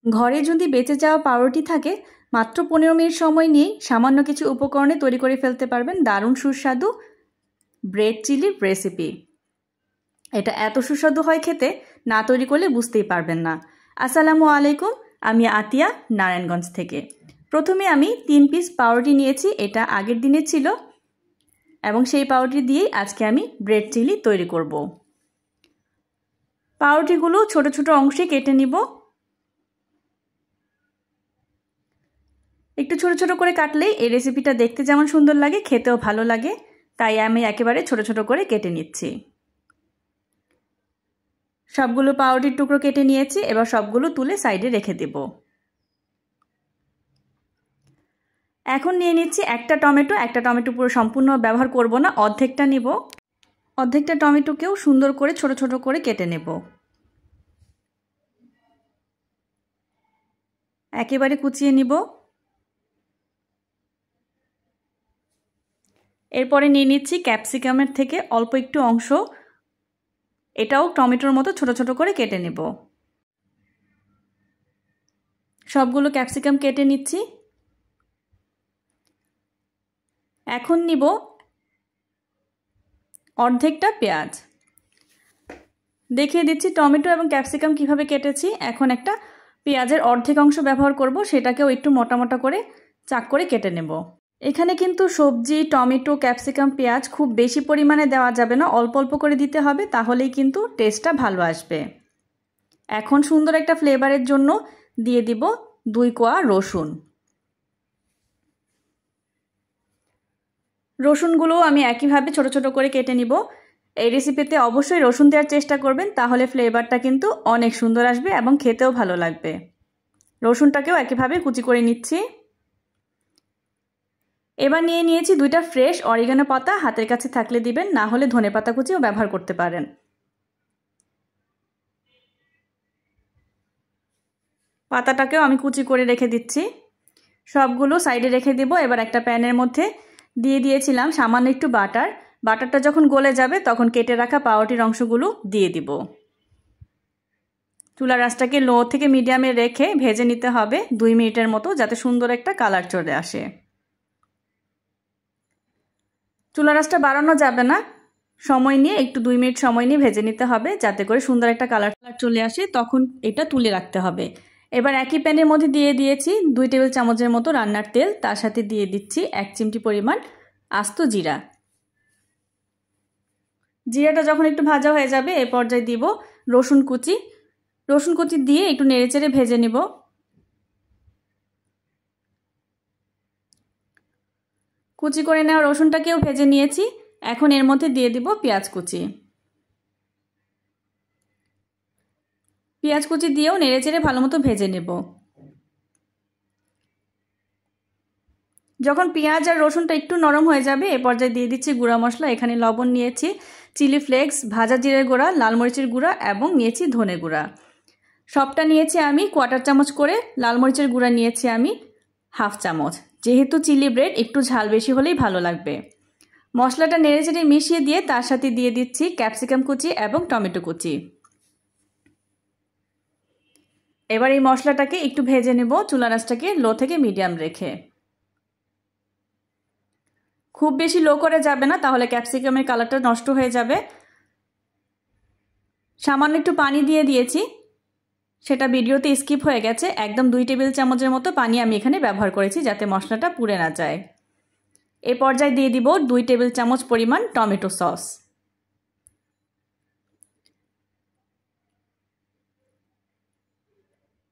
ঘরে যদি বেঁচে যাওয়া পাউরুটি থাকে মাত্র 15 মিনিট সময় নিয়েই সামান্য কিছু উপকরণে তৈরি করে ফেলতে পারবেন দারুণ সুস্বাদু ব্রেড চিলি রেসিপি। এটা এত সুস্বাদু হয় খেতে, না তৈরি করলে বুঝতেই পারবেন না। আসসালামু আলাইকুম, আমি আতিয়া নারায়ণগঞ্জ থেকে। প্রথমে আমি 3 পিস পাউরুটি নিয়েছি, এটা আগের দিনের ছিল, এবং সেই পাউরুটি দিয়েই আজকে আমি ব্রেড চিলি তৈরি করব। পাউরুটিগুলো ছোট ছোট অংশে কেটে নিব। একটু ছোট ছোট করে কাটলেই এই রেসিপিটা দেখতে যেমন সুন্দর লাগে খেতেও ভালো লাগে, তাই আমি একেবারে ছোট ছোট করে কেটে নিচ্ছি। সবগুলো পাউরুটির টুকরো কেটে নিয়েছি, এবার সবগুলো তুলে সাইডে রেখে দেব। এখন নিয়ে নিচ্ছি একটা টমেটো। একটা টমেটো পুরো সম্পূর্ণ ব্যবহার করব না, অর্ধেকটা নিব। অর্ধেকটা টমেটোকেও সুন্দর করে ছোট ছোট করে কেটে নেব। একেবারে কুচিয়ে নিব। এরপরে নিয়ে নিচ্ছি ক্যাপসিকামের থেকে অল্প একটু অংশ, এটাও টমেটোর মতো ছোট ছোট করে কেটে নেব। সবগুলো ক্যাপসিকাম কেটে নিচ্ছি। এখন নিব অর্ধেকটা পেঁয়াজ। দেখিয়ে দিচ্ছি টমেটো এবং ক্যাপসিকাম কিভাবে কেটেছি। এখন একটা পেঁয়াজের অর্ধেক অংশ ব্যবহার করব, সেটাকেও একটু মোটা মোটা করে চাক করে কেটে নেব। এখানে কিন্তু সবজি, টমেটো, ক্যাপসিকাম, পেঁয়াজ খুব বেশি পরিমাণে দেওয়া যাবে না, অল্প অল্প করে দিতে হবে, তাহলেই কিন্তু টেস্টটা ভালো আসবে। এখন সুন্দর একটা ফ্লেভারের জন্য দিয়ে দিব 2 কোয়া রসুন। রসুনগুলো আমি একইভাবে ছোট ছোট করে কেটে নিব। এই রেসিপিতে অবশ্যই রসুন দেওয়ার চেষ্টা করবেন, তাহলে ফ্লেভারটা কিন্তু অনেক সুন্দর আসবে এবং খেতেও ভালো লাগবে। রসুনটাকেও একইভাবে কুচি করে নিচ্ছি। এবার নিয়ে নিয়েছি 2টা ফ্রেশ অরিগানো পাতা, হাতের কাছে থাকলে দিবেন, না হলে ধনেপাতা কুচিও ব্যবহার করতে পারেন। পাতাটাকেও আমি কুচি করে রেখে দিচ্ছি। সবগুলো সাইডে রেখে দিব। এবার একটা প্যানের মধ্যে দিয়ে দিয়েছিলাম সামান্য একটু বাটার। বাটারটা যখন গলে যাবে তখন কেটে রাখা পাউরুটির অংশগুলো দিয়ে দিব। চুলার আঁচটাকে লো থেকে মিডিয়ামে রেখে ভেজে নিতে হবে 2 মিনিটের মতো, যাতে সুন্দর একটা কালার চলে আসে। চুলার আঁচটা বাড়ানো যাবে না, সময় নিয়ে একটু 2 মিনিট সময় নিয়ে ভেজে নিতে হবে, যাতে করে সুন্দর একটা কালার চলে আসে, তখন এটা তুলে রাখতে হবে। এবার একই প্যানের মধ্যে দিয়ে দিয়েছি 2 টেবিল চামচের মতো রান্নার তেল, তার সাথে দিয়ে দিচ্ছি 1 চিমটি পরিমাণ আস্ত জিরা। জিরাটা যখন একটু ভাজা হয়ে যাবে এ পর্যায়ে দিব রসুন কুচি। রসুন কুচি দিয়ে একটু নেড়েচেড়ে ভেজে নিব। কুচি করে নেওয়া রসুনটাকেও ভেজে নিয়েছি। এখন এর মধ্যে দিয়ে দিব পেঁয়াজ কুচি। পেঁয়াজ কুচি দিয়েও নেড়েচেড়ে ভালো মতো ভেজে নেব। যখন পেঁয়াজ আর রসুনটা একটু নরম হয়ে যাবে এ পর্যায়ে দিয়ে দিচ্ছি গুঁড়া মশলা। এখানে লবণ নিয়েছি, চিলি ফ্লেক্স, ভাজা জিরের গুঁড়া, লাল মরিচের গুঁড়া এবং নিয়েছি ধনে গুঁড়া। সবটা নিয়েছি আমি 1/4 চামচ করে। লাল মরিচের গুঁড়া নিয়েছি আমি 1/2 চামচ। যেহেতু চিলি ব্রেড একটু ঝাল বেশি হলেই ভালো লাগবে। মশলাটা নেড়েচেড়ে মিশিয়ে দিয়ে তার সাথে দিয়ে দিচ্ছি ক্যাপসিকাম কুচি এবং টমেটো কুচি। এবার এই মশলাটাকে একটু ভেজে নেব, চুলার আঁচটাকে লো থেকে মিডিয়াম রেখে। খুব বেশি লো করে যাবে না, তাহলে ক্যাপসিকামের কালারটা নষ্ট হয়ে যাবে। সামান্য একটু পানি দিয়ে দিয়েছি, সেটা ভিডিওতে স্কিপ হয়ে গেছে। একদম 2 টেবিল চামচের মতো পানি আমি এখানে ব্যবহার করেছি, যাতে মশলাটা পুড়ে না যায়। এ পর্যায়ে দিয়ে দিব 2 টেবিল চামচ পরিমাণ টমেটো সস।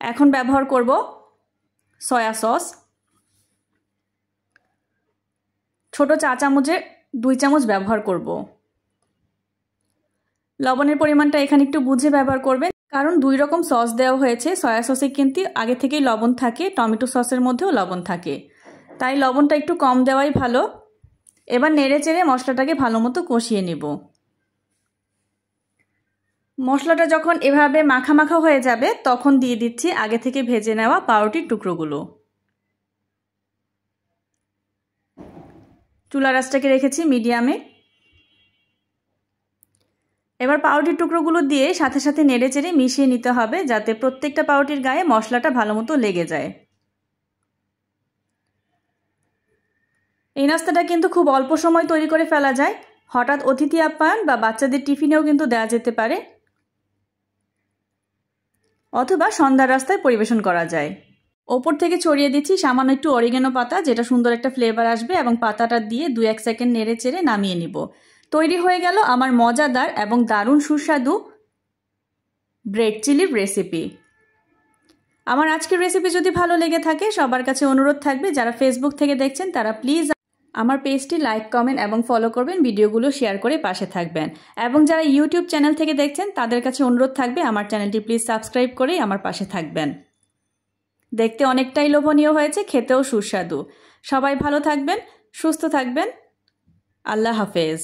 এখন ব্যবহার করব সয়া সস। ছোট চা চামচের 2 চামচ ব্যবহার করব। লবণের পরিমাণটা এখানে একটু বুঝে ব্যবহার করবেন, কারণ 2 রকম সস দেওয়া হয়েছে। সয়া সসে কিন্তু আগে থেকেই লবণ থাকে, টমেটো সসের মধ্যেও লবণ থাকে, তাই লবণটা একটু কম দেওয়াই ভালো। এবার নেড়েচেড়ে মশলাটাকে ভালো মতো কষিয়ে নেব। মশলাটা যখন এভাবে মাখা মাখা হয়ে যাবে তখন দিয়ে দিচ্ছি আগে থেকে ভেজে নেওয়া পাউরুটির টুকরোগুলো। চুলার আঁচটাকে রেখেছি মিডিয়ামে। এবার পাউরুটির টুকরোগুলো দিয়ে সাথে সাথে নেড়ে চেড়ে মিশিয়ে নিতে হবে যাতে প্রত্যেকটা পাউরুটির গায়ে মশলাটা ভালো মতো লেগে যায়। এই নাস্তাটা কিন্তু খুব অল্প সময় তৈরি করে ফেলা যায়। হঠাৎ অতিথি আপ্যায়ন বা বাচ্চাদের টিফিনেও কিন্তু দেওয়া যেতে পারে, অথবা সন্ধ্যার রাস্তায় পরিবেশন করা যায়। ওপর থেকে ছড়িয়ে দিচ্ছি সামান্য একটু অরিগানো পাতা, যেটা সুন্দর একটা ফ্লেভার আসবে, এবং পাতাটা দিয়ে 2-1 সেকেন্ড নেড়ে চেড়ে নামিয়ে নিব। তৈরি হয়ে গেল আমার মজাদার এবং দারুণ সুস্বাদু ব্রেড চিলির রেসিপি। আমার আজকের রেসিপি যদি ভালো লেগে থাকে, সবার কাছে অনুরোধ থাকবে যারা ফেসবুক থেকে দেখছেন তারা প্লিজ আমার পেজটি লাইক, কমেন্ট এবং ফলো করবেন, ভিডিওগুলো শেয়ার করে পাশে থাকবেন। এবং যারা ইউটিউব চ্যানেল থেকে দেখছেন তাদের কাছে অনুরোধ থাকবে আমার চ্যানেলটি প্লিজ সাবস্ক্রাইব করেই আমার পাশে থাকবেন। দেখতে অনেকটাই লোভনীয় হয়েছে, খেতেও সুস্বাদু। সবাই ভালো থাকবেন, সুস্থ থাকবেন। আল্লাহ হাফেজ।